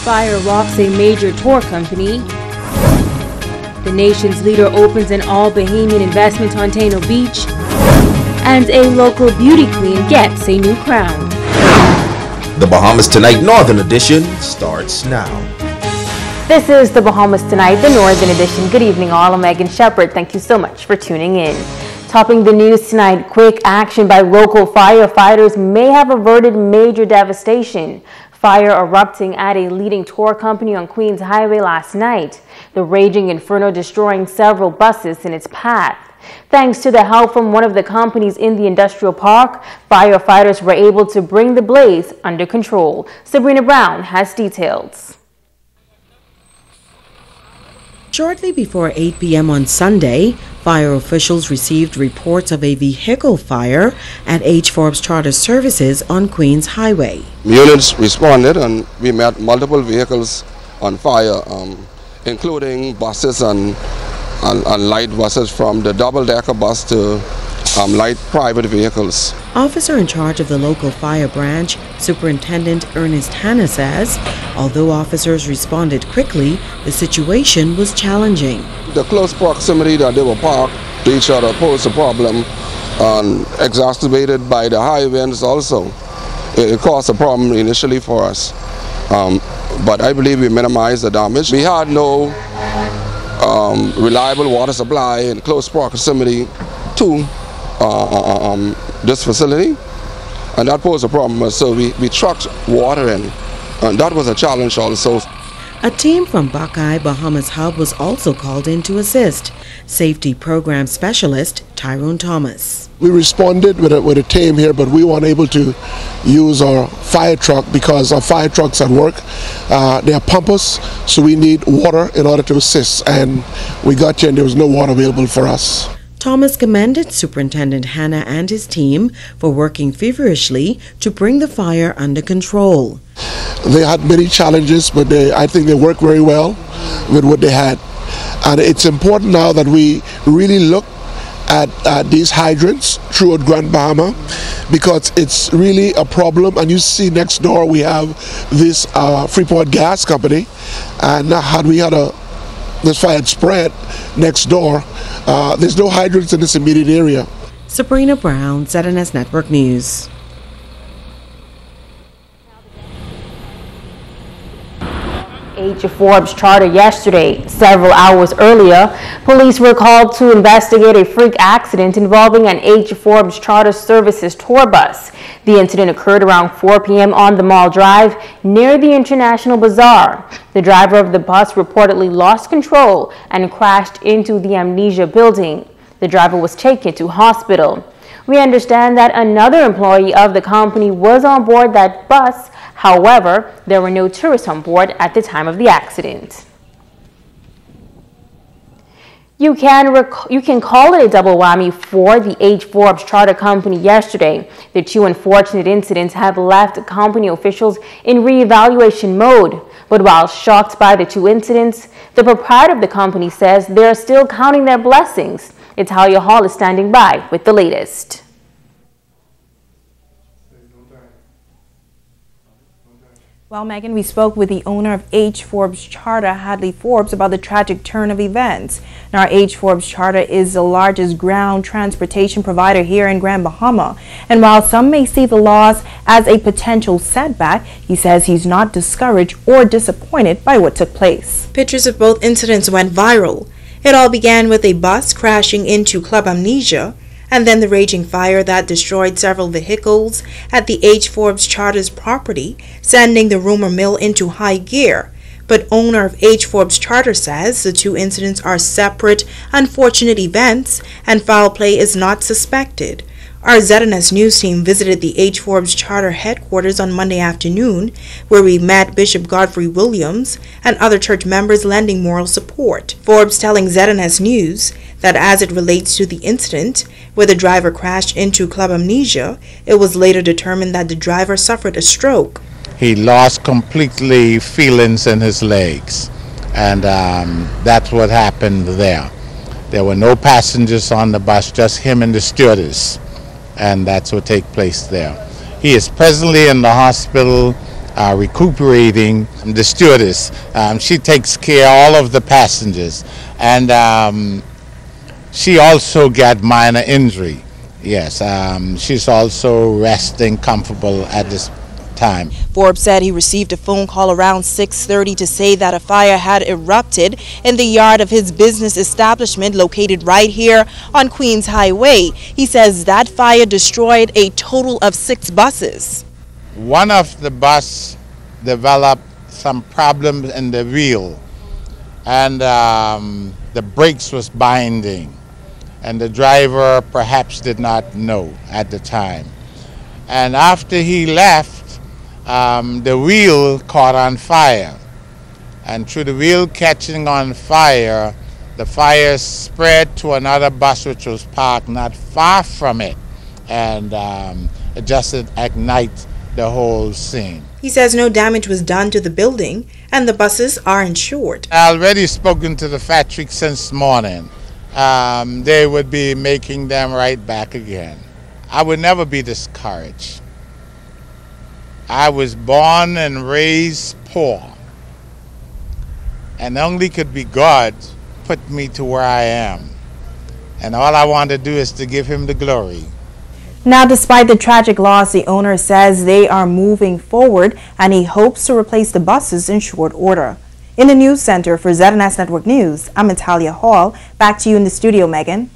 Fire rocks a major tour company. The nation's leader opens an all-Bahamian investment on Tano Beach. And a local beauty queen gets a new crown. The Bahamss Tonight Northern Edition starts now. This is the Bahamss Tonight, the Northern Edition. Good evening all, I'm Megan Shepard. Thank you so much for tuning in. Topping the news tonight, quick action by local firefighters may have averted major devastation. Fire erupting at a leading tour company on Queens Highway last night. The raging inferno destroying several buses in its path. Thanks to the help from one of the companies in the industrial park, firefighters were able to bring the blaze under control. Sabrina Brown has details. Shortly before 8 p.m. on Sunday, fire officials received reports of a vehicle fire at H. Forbes Charter Services on Queens Highway. Units responded and we met multiple vehicles on fire, including buses and light buses, from the double-decker bus to light private vehicles. Officer in charge of the local fire branch, Superintendent Ernest Hanna, says although officers responded quickly, the situation was challenging. The close proximity that they were parked to each other posed a problem, exacerbated by the high winds also. It caused a problem initially for us, but I believe we minimized the damage. We had no reliable water supply in close proximity to this facility, and that posed a problem. So we trucked water in, and that was a challenge also. A team from Buckeye Bahammas Hub was also called in to assist. Safety Program Specialist Tyrone Thomas. We responded with a team here, but we weren't able to use our fire truck because our fire trucks at work, they are pumpers, so we need water in order to assist, and we got here and there was no water available for us. Thomas commended Superintendent Hanna and his team for working feverishly to bring the fire under control. They had many challenges, but I think they worked very well with what they had. And it's important now that we really look at these hydrants throughout Grand Bahama, because it's really a problem. And you see next door we have this Freeport gas company, and had we had this fire had spread next door, there's no hydrants in this immediate area. Sabrina Brown, ZNS Network News. H. Forbes Charter yesterday. Several hours earlier, police were called to investigate a freak accident involving an H. Forbes Charter Services tour bus. The incident occurred around 4 p.m. on the Mall Drive near the International Bazaar. The driver of the bus reportedly lost control and crashed into the Amnesia building. The driver was taken to hospital. We understand that another employee of the company was on board that bus. However, there were no tourists on board at the time of the accident. You can call it a double whammy for the H. Forbes Charter Company yesterday. The two unfortunate incidents have left company officials in reevaluation mode. But while shocked by the two incidents, the proprietor of the company says they're still counting their blessings. Italia Hall is standing by with the latest. Well, Megan, we spoke with the owner of H. Forbes Charter, Hadley Forbes, about the tragic turn of events. Now, H. Forbes Charter is the largest ground transportation provider here in Grand Bahama. And while some may see the loss as a potential setback, he says he's not discouraged or disappointed by what took place. Pictures of both incidents went viral. It all began with a bus crashing into Club Amnesia, and then the raging fire that destroyed several vehicles at the H. Forbes Charter's property, sending the rumor mill into high gear. But owner of H. Forbes Charter says the two incidents are separate, unfortunate events, and foul play is not suspected. Our ZNS News team visited the H. Forbes Charter headquarters on Monday afternoon, where we met Bishop Godfrey Williams and other church members lending moral support. Forbes telling ZNS News that as it relates to the incident where the driver crashed into Club Amnesia, it was later determined that the driver suffered a stroke. He lost completely feelings in his legs, and that's what happened there. There were no passengers on the bus, just him and the stewardess, and that's what took place there. He is presently in the hospital recuperating. The stewardess, she takes care of all of the passengers, and she also got minor injury. Yes, she's also resting comfortable at this time. Forbes said he received a phone call around 6:30 to say that a fire had erupted in the yard of his business establishment located right here on Queens Highway. He says that fire destroyed a total of 6 buses. One of the bus developed some problems in the wheel, and the brakes was binding, and the driver perhaps did not know at the time. And after he left, the wheel caught on fire, and through the wheel catching on fire, the fire spread to another bus which was parked not far from it, and it just ignite the whole scene. He says no damage was done to the building and the buses are insured. I already spoken to the factory since morning. They would be making them right back again. I would never be discouraged. I was born and raised poor, and only could be God put me to where I am. And all I want to do is to give him the glory. Now, despite the tragic loss, the owner says they are moving forward and he hopes to replace the buses in short order. In the news center for ZNS Network News, I'm Natalia Hall. Back to you in the studio, Megan.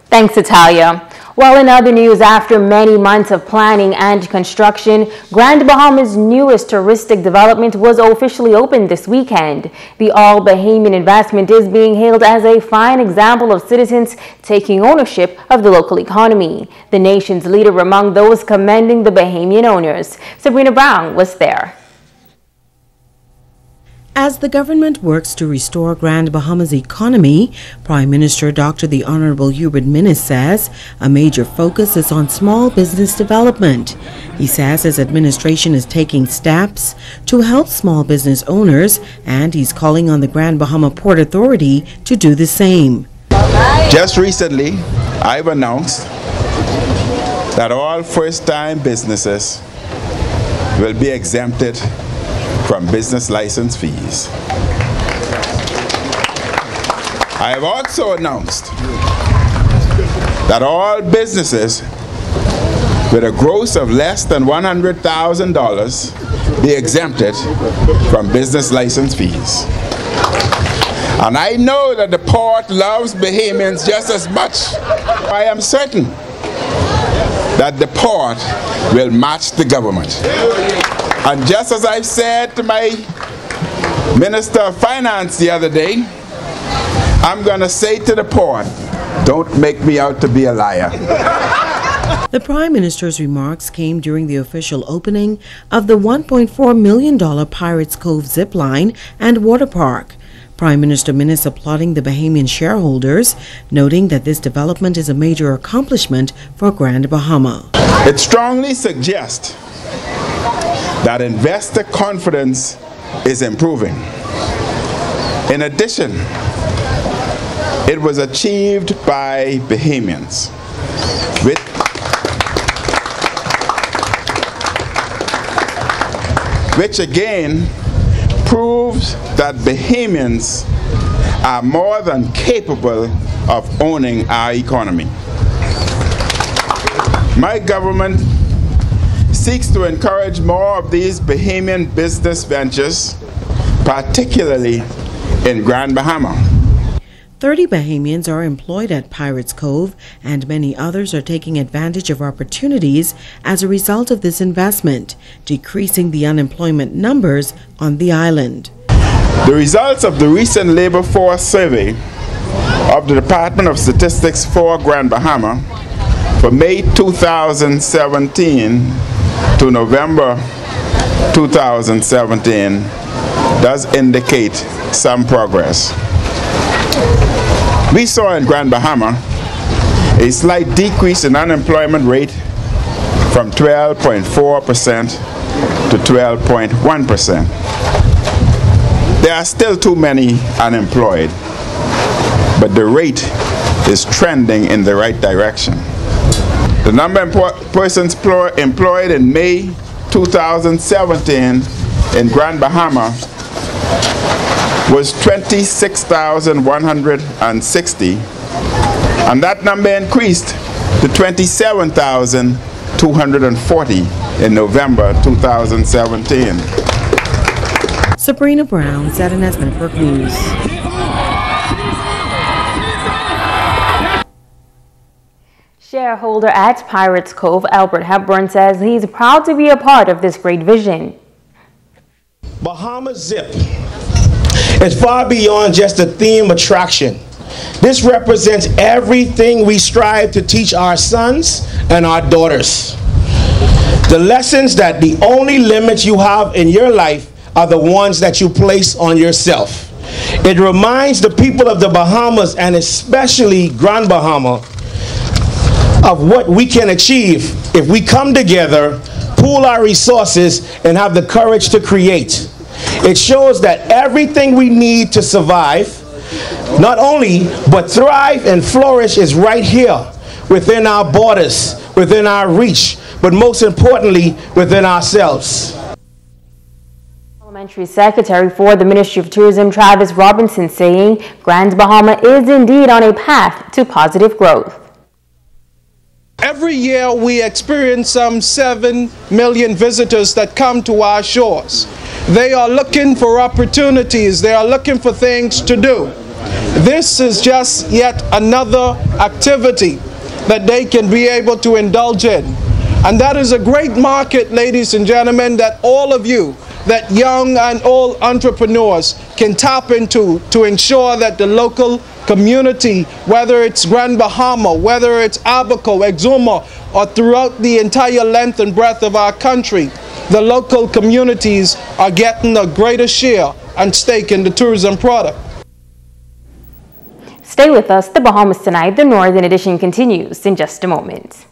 Thanks, Natalia. Well, in other news, after many months of planning and construction, Grand Baham's newest touristic development was officially opened this weekend. The all-Bahamian investment is being hailed as a fine example of citizens taking ownership of the local economy. The nation's leader among those commending the Bahamian owners. Sabrina Brown was there. As the government works to restore Grand Baham's economy, Prime Minister Dr. the Honorable Hubert Minnis says a major focus is on small business development. He says his administration is taking steps to help small business owners, and he's calling on the Grand Bahama Port Authority to do the same. Just recently, I've announced that all first-time businesses will be exempted from business license fees. I have also announced that all businesses with a gross of less than $100,000 be exempted from business license fees. And I know that the port loves Bahamians just as much. I am certain that the port will match the government. And just as I said to my Minister of Finance the other day, I'm going to say to the port, don't make me out to be a liar. The Prime Minister's remarks came during the official opening of the $1.4 million Pirates Cove zip line and water park. Prime Minister Minnis applauding the Bahamian shareholders, noting that this development is a major accomplishment for Grand Bahama. It strongly suggests that investor confidence is improving. In addition, it was achieved by Bahamians, which again proves that Bahamians are more than capable of owning our economy. My government seeks to encourage more of these Bahamian business ventures, particularly in Grand Bahama. 30 Bahamians are employed at Pirates Cove, and many others are taking advantage of opportunities as a result of this investment, decreasing the unemployment numbers on the island. The results of the recent labor force survey of the Department of Statistics for Grand Bahama for May 2017 to November 2017 does indicate some progress. We saw in Grand Bahama a slight decrease in unemployment rate from 12.4% to 12.1%. There are still too many unemployed, but the rate is trending in the right direction. The number of persons employed in May 2017 in Grand Bahama was 26,160, and that number increased to 27,240 in November 2017. Sabrina Brown, ZNS Network News. Shareholder at Pirates Cove, Albert Hepburn, says he's proud to be a part of this great vision. Bahamss Zip is far beyond just a theme attraction. This represents everything we strive to teach our sons and our daughters. The lessons that the only limits you have in your life are the ones that you place on yourself. It reminds the people of the Bahamas, and especially Grand Bahama, of what we can achieve if we come together, pool our resources, and have the courage to create. It shows that everything we need to survive, not only, but thrive and flourish, is right here within our borders, within our reach, but most importantly, within ourselves. Parliamentary Secretary for the Ministry of Tourism, Travis Robinson, saying Grand Bahama is indeed on a path to positive growth. Every year we experience some 7 million visitors that come to our shores. They are looking for opportunities. They are looking for things to do. This is just yet another activity that they can be able to indulge in. And that is a great market, ladies and gentlemen, that all of you, that young and old entrepreneurs can tap into to ensure that the local community, whether it's Grand Bahama, whether it's Abaco, Exuma, or throughout the entire length and breadth of our country, the local communities are getting a greater share and stake in the tourism product. Stay with us. The Bahamas Tonight, the Northern Edition, continues in just a moment.